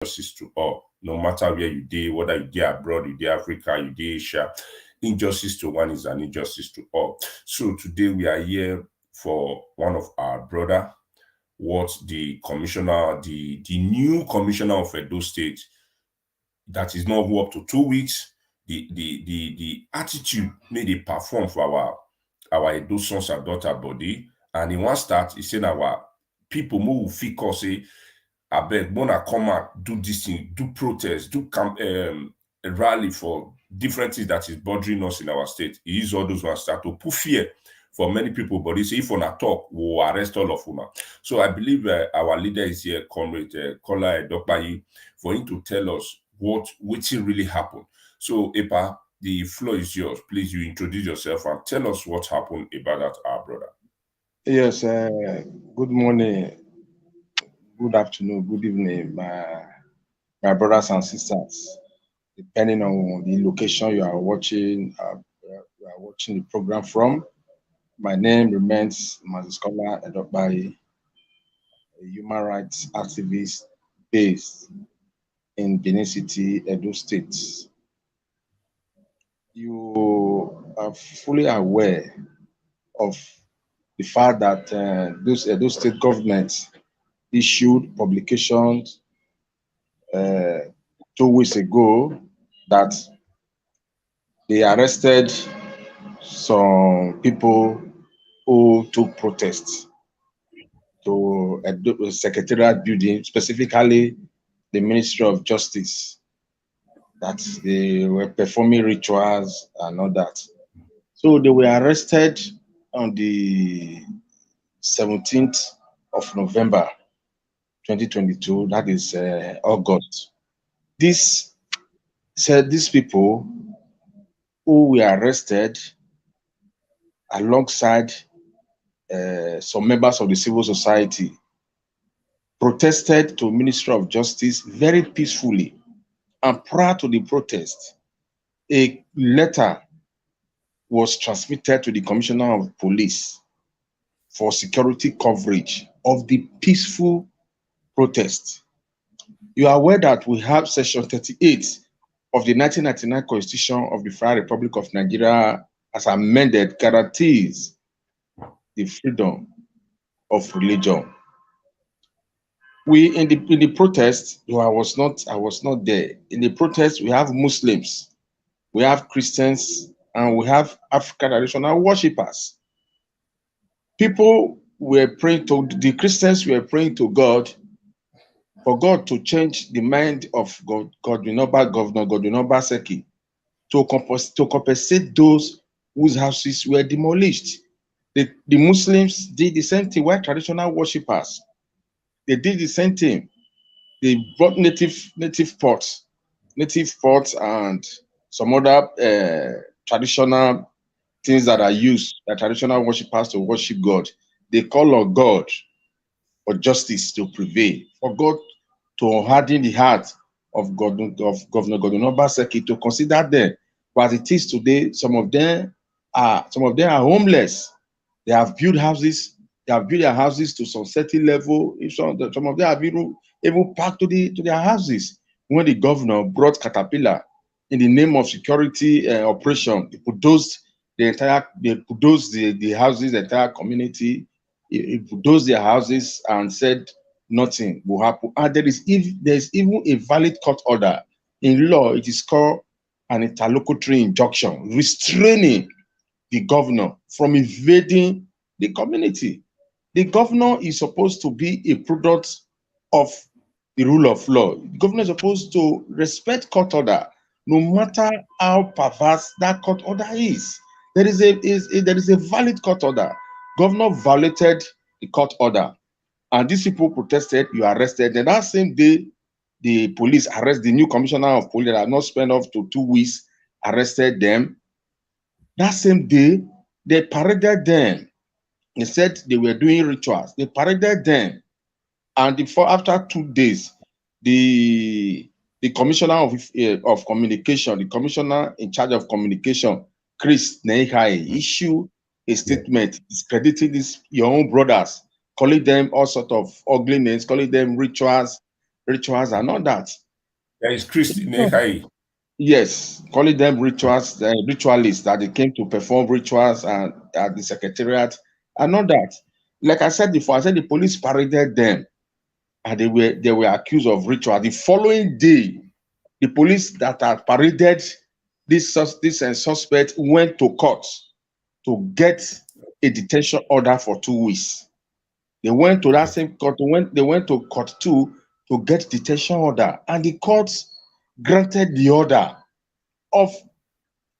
injustice to all, no matter where you dey, whether you dey abroad, you dey Africa, you dey Asia. Injustice to one is an injustice to all. So today we are here for one of our brother, what the commissioner, the new commissioner of Edo State, that is not up to 2 weeks, the attitude made they perform for our Edo sons and daughter body, and in one start, he said our people move fit cause say, I beg, wanna come out, do this thing, do protest, do a rally for different things that is bothering us in our state. He use all those ones start to put fear for many people, but he say if una talk, we'll arrest all of una. So I believe our leader is here, Comrade Kola Edokpayi, for him to tell us what really happened. So Epa, the floor is yours. Please, you introduce yourself and tell us what happened about that, our brother. Yes, good morning, good afternoon, good evening, my brothers and sisters. Depending on the location you are watching the program from, my name remains Maziskola Edokpayi, a human rights activist based in Benin City, Edo State. You are fully aware of the fact that those Edo State governments issued publications 2 weeks ago that they arrested some people who took protests to a secretariat building, specifically the Ministry of Justice, that they were performing rituals and all that. So they were arrested on the 17th of November 2022, that is August. These people who were arrested alongside some members of the civil society protested to Ministry of Justice very peacefully. And prior to the protest, a letter was transmitted to the Commissioner of Police for security coverage of the peaceful protest. You are aware that we have Section 38 of the 1999 Constitution of the Federal Republic of Nigeria, as amended, guarantees the freedom of religion. We in the protest, I was not there. In the protest, we have Muslims, we have Christians, and we have African traditional worshippers. People were praying to the Christians were praying to God for God to change the mind of Governor Seki to compensate those whose houses were demolished. The Muslims did the same thing. While traditional worshippers, they did the same thing. They brought native pots and some other traditional things that are used by traditional worshippers to worship God. They call on God for justice to prevail, for God to harden the heart of Governor Seki to consider them. But it is today, some of them are homeless. They have built houses. They have built their houses to some certain level. Some of them have even packed to their houses. When the governor brought caterpillar in the name of security operation, they bulldozed the houses, the entire community. He bulldozed their houses and said nothing will happen. And there's even a valid court order. In law, it is called an interlocutory injunction, restraining the governor from invading the community. The governor is supposed to be a product of the rule of law. The governor is supposed to respect court order, no matter how perverse that court order is. There is a valid court order. Governor violated the court order, and these people protested. You arrested. And that same day, the police arrest the new commissioner of police that had not spent up to 2 weeks, arrested them. That same day, they paraded them. They said they were doing rituals. They paraded them. And after 2 days, the commissioner of communication, the commissioner in charge of communication, Chris Neihai, issued a statement discrediting your own brothers, calling them all sorts of ugly names, calling them rituals, rituals and all that. There is Christ Nekai. Yes, calling them rituals, ritualists that they came to perform rituals and at the secretariat and all that. Like I said before, I said the police paraded them and they were accused of ritual. The following day, the police that had paraded this suspect went to court to get a detention order for 2 weeks. They went to that same court. They went to court 2 to get detention order, and the court granted the order of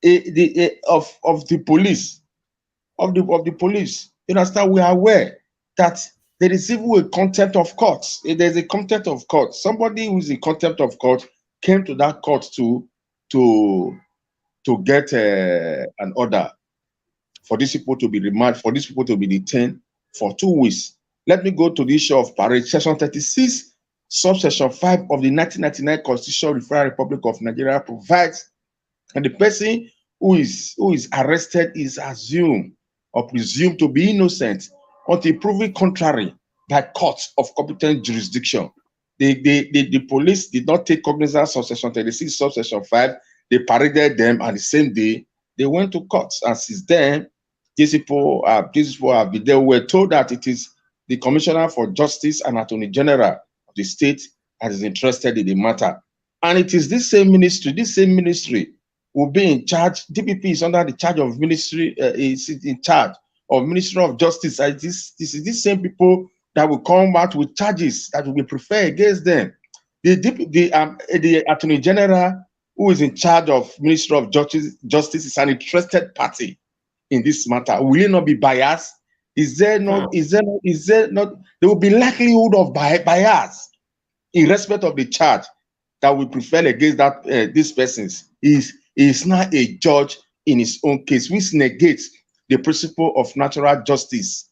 the police of the police. You understand? We are aware that there is even a contempt of court. There's a contempt of court. Somebody who is in contempt of court came to that court to get an order for these people to be remanded, for these people to be detained for 2 weeks. Let me go to the issue of parade. Section 36, subsection 5 of the 1999 Constitution of the Federal Republic of Nigeria provides that the person who is arrested is assumed or presumed to be innocent until proven contrary by courts of competent jurisdiction. The police did not take cognizance of section 36, subsection 5. They paraded them, and the same day they went to court. And since then, these people have been, they were told that it is the Commissioner for Justice and Attorney General of the state that is interested in the matter. And it is this same ministry will be in charge. DPP is under the charge of ministry, is in charge of Ministry of Justice. This is these same people that will come out with charges that will be preferred against them. The Attorney General, who is in charge of Ministry of Justice, is an interested party in this matter. Will he not be biased? Is there not? There will be likelihood of bias in respect of the charge that will prevail against that these persons. Is not a judge in his own case, which negates the principle of natural justice.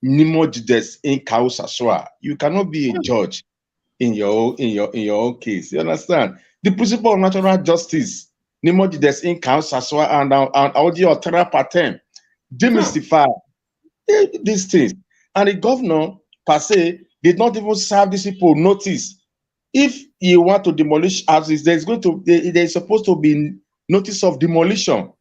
Nemo judes in causa sua. You cannot be a judge in your own case. You understand? The principle of natural justice, Nemo judes in causa sua, and audio terra patem, demystify these things. And the governor per se did not even serve these people notice. If you want to demolish houses, there is supposed to be notice of demolition.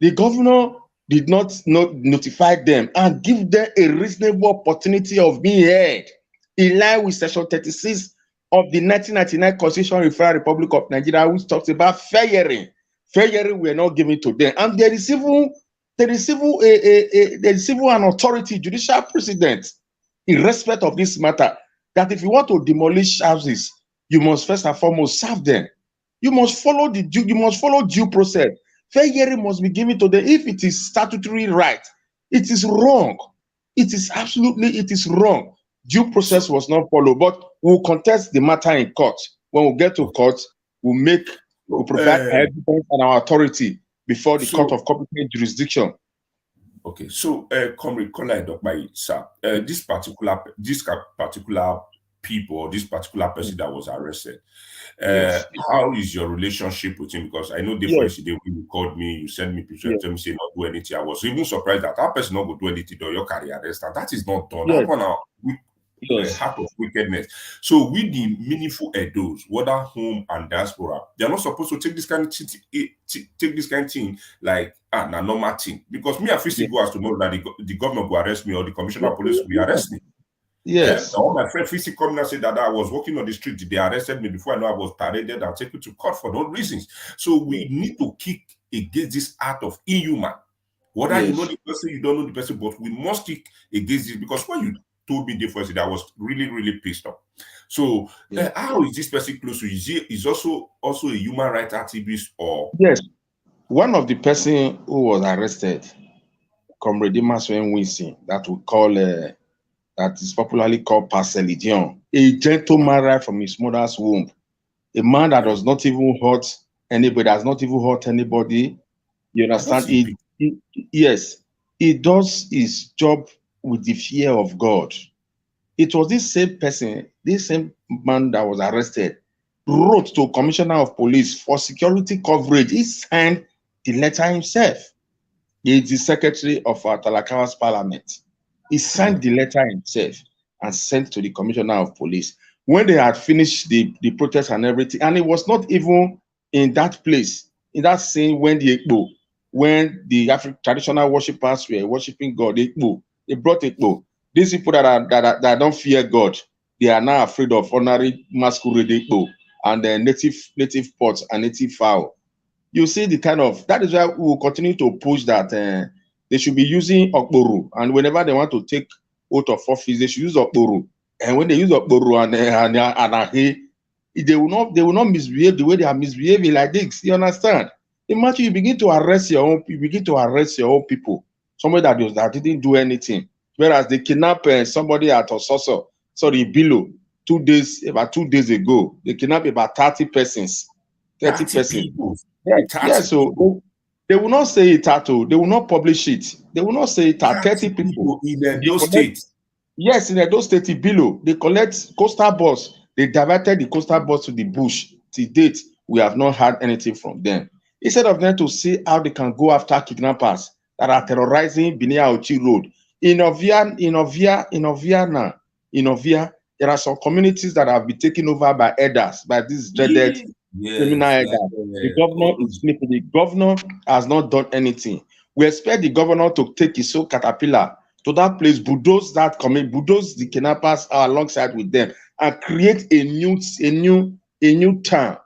The governor did not notify them and give them a reasonable opportunity of being heard, in line with section 36 of the 1999 Constitution of the Federal Republic of Nigeria, which talks about fair hearing. Fair hearing were not given to them, and there is even an authority, judicial precedent, in respect of this matter, that if you want to demolish houses, you must first and foremost serve them. You must follow due process. Fair hearing must be given to them. If it is statutory right, it is wrong. It is wrong. Due process was not followed, but we'll contest the matter in court. When we get to court, we'll provide evidence and our authority before the court of competent jurisdiction. Okay, so Comrade Kola Edokpayi, sir, this particular people, or this particular person that was arrested, Yes. how is your relationship with him? Because I know the first day when you called me, you sent me pictures, tell me say not do anything. I was even surprised that person not go do anything or your career arrest, and that is not done. That one heart of wickedness. So with the meaningful Edos, whether home and diaspora, they're not supposed to take this kind of thing like a normal thing. Because me, I physically go as to know that the governor will arrest me or the commissioner of police will arrest me. Yes. All my friend physically come and said that I was walking on the street. They arrested me before I know I was paraded and taken to court for no reasons. So we need to kick against this act of inhuman. Whether you know the person, you don't know the person, but we must kick against this, because when you told me the first day, I was really, really pissed off. So how is this person close to you? Is also a human rights activist or? Yes. One of the person who was arrested, Comrade Maswen Winston, that we call that is popularly called Parcelidion, a gentleman right from his mother's womb, a man that does not even hurt anybody, You understand? Yes, he does his job with the fear of God. It was this same person, this same man that was arrested, wrote to Commissioner of Police for security coverage. He signed the letter himself. He is the secretary of our Talakawa's parliament. He signed the letter himself and sent to the Commissioner of Police. when they had finished the protest and everything, and it was not even in that place, in that scene when the Ekpo, when the African traditional worshippers were worshiping God, Ekpo, they brought Ekpo. These people that don't fear God, they are now afraid of ordinary masquerade Ekpo and native pots and native fowl. You see the kind of, that is why we will continue to push that they should be using Okboru, and whenever they want to take oath of office, they should use Okboru. And when they use Okboru and Ahe, they will not misbehave the way they are misbehaving like this. You understand? Imagine you begin to arrest your own people, somebody that didn't do anything. Whereas they kidnap somebody at Ososo, sorry, Bilo, about 2 days ago, they kidnapped about 30 persons. 30 persons. people. Yes, so they will not say it at all. They will not publish it. They will not say it at 30 people. in They those collect, states. yes, in those states below, they collect coastal bus. They diverted the coastal bus to the bush. To date, we have not had anything from them. Instead of them to see how they can go after kidnappers that are terrorizing Binia Ochi Road. In Ovia, there are some communities that have been taken over by elders, by these dreaded criminal Yes, like elders. The governor all is those. sleeping. The governor has not done anything. We expect the governor to take his own caterpillar to that place, bulldoze the kidnappers alongside with them, and create a new town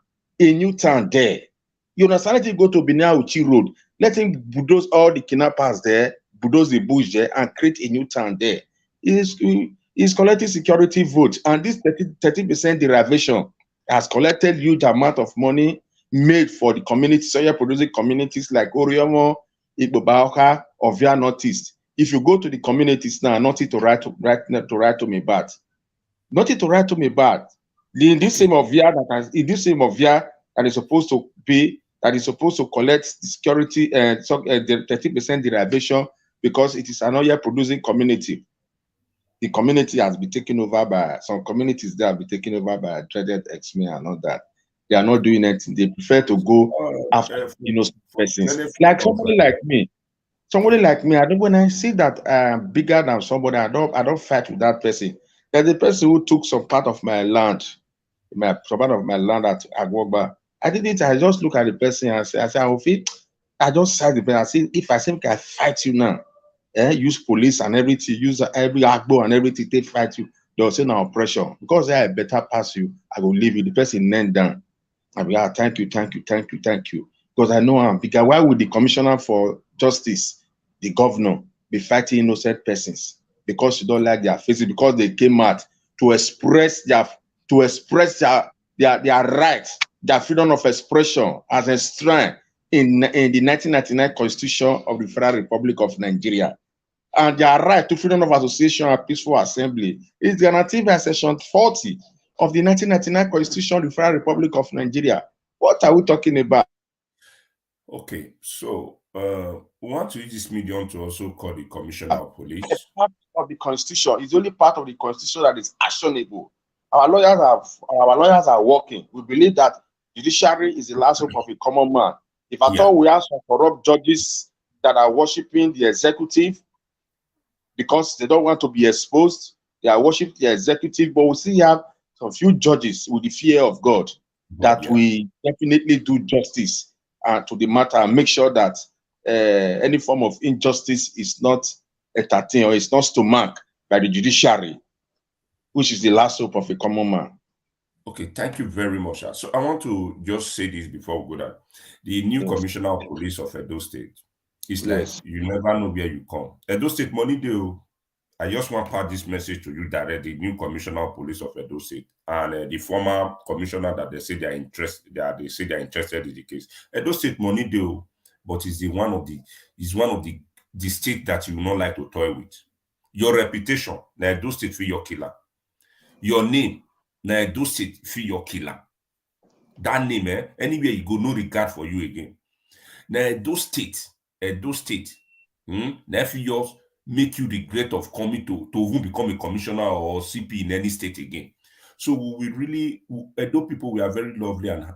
there. You understand? Let him go to Binia Uchi Road. Let him bulldoze all the kidnappers there, bulldoze the bush there, and create a new town there. He's collecting security votes, and this 30% derivation has collected huge amount of money made for the community, soya producing communities like Oriomo, Igbobaoka, Ovia Northeast. If you go to the communities now, nothing to write to me bad. Nothing to write to me bad. In this same Ovia that is supposed to pay, that is supposed to collect the security and the 30% derivation because it is an oil producing community. The community has been taken over by some communities that have been taken over by dreaded X-Men and all that. They are not doing anything. They prefer to go after innocent persons. Like somebody like me. Somebody like me, I don't, when I see that I'm bigger than somebody, I don't fight with that person. There's a person who took some part of my land, some part of my land at Agwagba. I just look at the person and say, I just side the person. I say, if I think I fight you now, use police and everything, use every agbo and everything, they fight you. They'll say now oppression. Because I better pass you, I will leave you. The person knelt down. I'll be, thank you. Because I know I'm bigger. Why would the commissioner for justice, the governor, be fighting innocent persons? Because you don't like their faces, because they came out to express their rights, their freedom of expression as a strength in the 1999 Constitution of the Federal Republic of Nigeria. And their right to freedom of association and peaceful assembly is guaranteed by Section 40 of the 1999 Constitution of the Federal Republic of Nigeria. What are we talking about? Okay, so we want to use this medium to also call the commissioner of police. Part of the Constitution is the only part of the Constitution that is actionable. Our lawyers are working. We believe that judiciary is the last hope of a common man. If at all we have some corrupt judges that are worshiping the executive because they don't want to be exposed, they are worshiping the executive, but we still have some few judges with the fear of God that we definitely do justice to the matter and make sure that any form of injustice is not entertained or is not stomached by the judiciary, which is the last hope of a common man. Okay, thank you very much. So I want to just say this before we go down. The new commissioner of police of Edo State, it's like you never know where you come. Edo State money deal. I just want to pass this message to you directly, the new commissioner of police of Edo State and the former commissioner that they say they are interested, in the case. Edo State money deal, but it's one of the state that you will not like to toy with. Your reputation, now Edo State for your killer. Your name, now Edo State for your killer. That name, anywhere you go, no regard for you again. Now Edo State, now for yours make you regret of coming to even become a commissioner or CP in any state again. So we really, Edo people, we are very lovely and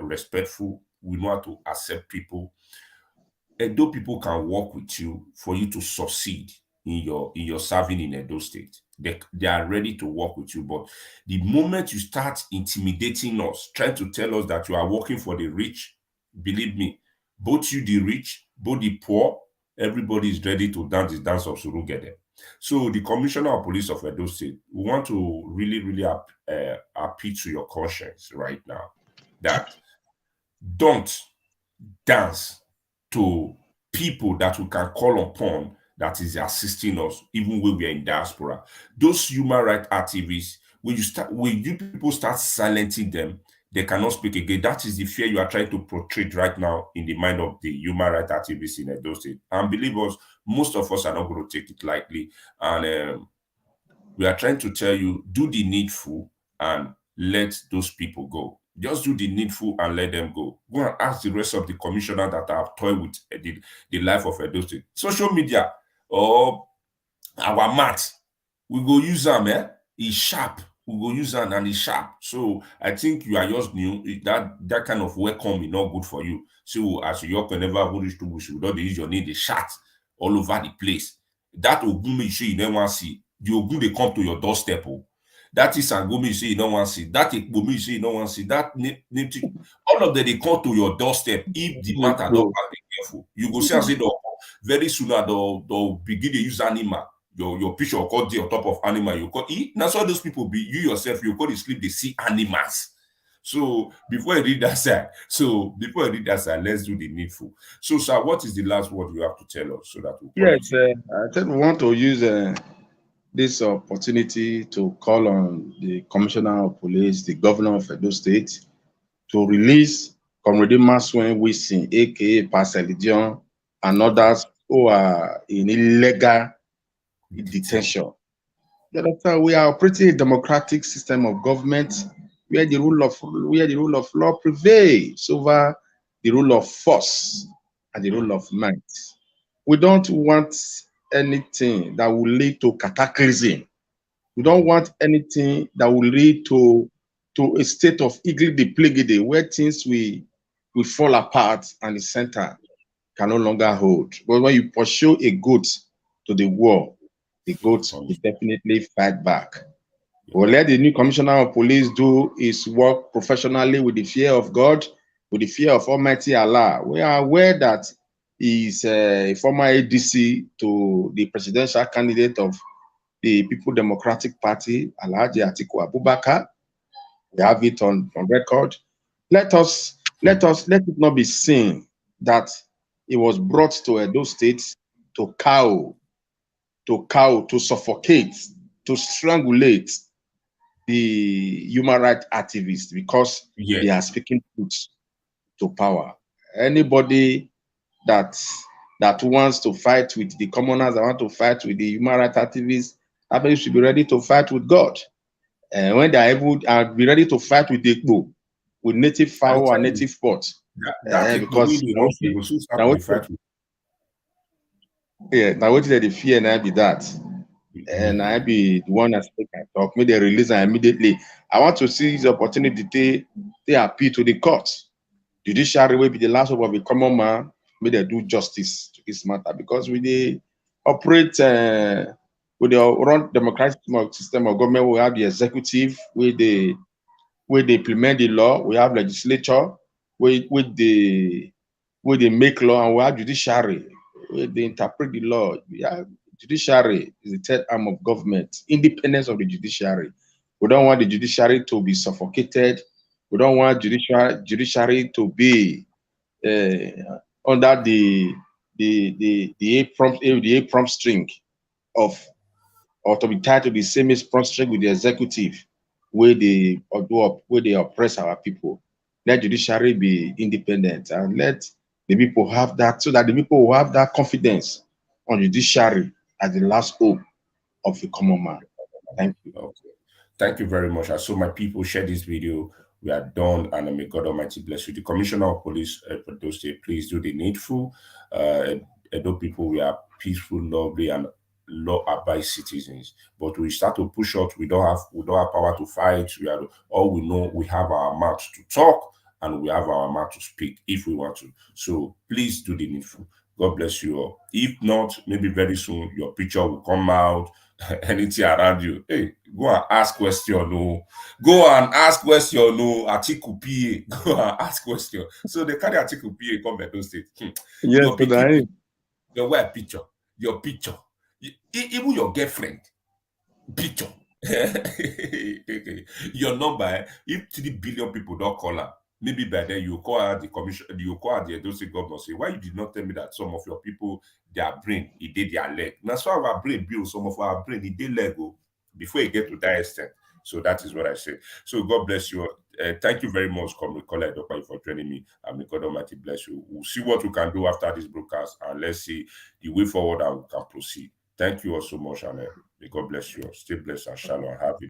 respectful. We know how to accept people. Edo people can work with you for you to succeed. in your serving in Edo State. They are ready to work with you. But the moment you start intimidating us, trying to tell us that you are working for the rich, believe me, both you the rich, both the poor, everybody is ready to dance the dance of Surugede. So the Commissioner of Police of Edo State, we want to really, really appeal to your conscience right now that don't dance to people that we can call upon that is assisting us, even when we are in diaspora. Those human rights activists, when you people start silencing them, they cannot speak again. That is the fear you are trying to portray right now in the mind of the human rights activists in Edo State. And believe us, most of us are not going to take it lightly. And we are trying to tell you, do the needful and let those people go. Just do the needful and let them go. Go and ask the rest of the commissioner that have toyed with the life of Edo State. Social media or our math, we go use them, it's sharp. We go use them and it's sharp. So I think you are just new. That kind of welcome is not good for you. So as you can never reach to bush, you don't use your name, the shot all over the place. That Ogun you say you never want to see. The Ogun they come to your doorstep. Oh. That is Sangomi you say you don't want to see. That Ekbomi you say you don't want to see. All of them they come to your doorstep if the matter don't be careful. You go see and say very soon they'll begin to use animal. Your picture called on top of animal. You call it. That's all those people be. You yourself, you call it sleep. They see animals. So before I read that side, let's do the needful. So, sir, what is the last word you have to tell us so that we call Yes, it? I think we want to use this opportunity to call on the Commissioner of Police, the Governor of Edo State, to release Comrade Maswen Wisin, aka Paselidion, and others who are in illegal detention. We are operating a democratic system of government where the rule of law prevails over the rule of force and the rule of might. We don't want anything that will lead to cataclysm. We don't want anything that will lead to a state of igly where things will fall apart and the center can no longer hold. But when you pursue a goat to the war, the goat will definitely fight back. Well, let the new commissioner of police do his work professionally with the fear of God, with the fear of Almighty Allah. We are aware that he is a former ADC to the presidential candidate of the People Democratic Party, Alhaji Atiku Abubakar. We have it on record. Let it not be seen that he was brought to Edo State to to suffocate, to strangulate the human rights activists because they are speaking truth to power. Anybody that wants to fight with the commoners, that want to fight with the human rights activists, everybody should be ready to fight with God. And when they are able, be ready to fight with the Igbo, with native fowl and native pot. Because now what is the fear and I be that? And I be the one that speak and talk. May they release and immediately. I want to see this opportunity they appeal to the court. Judiciary will be the last hope of a common man. May they do justice to this matter because we they operate with the run democratic system of government. We have the executive, where they implement the law. We have legislature, where they make law, and we have judiciary, where they interpret the law. We have judiciary is the third arm of government, independence of the judiciary. We don't want the judiciary to be suffocated. We don't want judiciary to be under the A prompt string of, or to be tied to the same prompt string with the executive, where they oppress our people. Let judiciary be independent and let the people have that, so that the people will have that confidence on judiciary as the last hope of the common man. Thank you. Okay. Thank you very much. So my people, share this video. We are done, and may God Almighty bless you. The Commissioner of Police for those State, please do the needful. Edo people, we are peaceful, lovely, and law-abiding citizens. But we start to push out. We don't have power to fight. All we know, we have our mouth to talk, and we have our mouth to speak if we want to. So please do the needful. God bless you all. If not, maybe very soon your picture will come out. Anything around you. Hey, go and ask question. No, go and ask question. No, article PA. Go and ask question. So they carry article PA come Edo State. Yes, Your Brother pikin, Harry. your wife picture, your picture, even your girlfriend picture. Your number, if 3 billion people don't call her, maybe by then you call her the commission, you call her the Edo State governor, say, why you did not tell me that some of your people, their brain, it did their leg. That's why our brain build some of our brain, it did leg before you get to that extent. So that is what I say. So God bless you. Thank you very much, Kola Edokpayi, for joining me. And may God Almighty bless you. We'll see what we can do after this broadcast, and let's see the way forward and we can proceed. Thank you all so much, and may God bless you. Stay blessed and shalom. Have a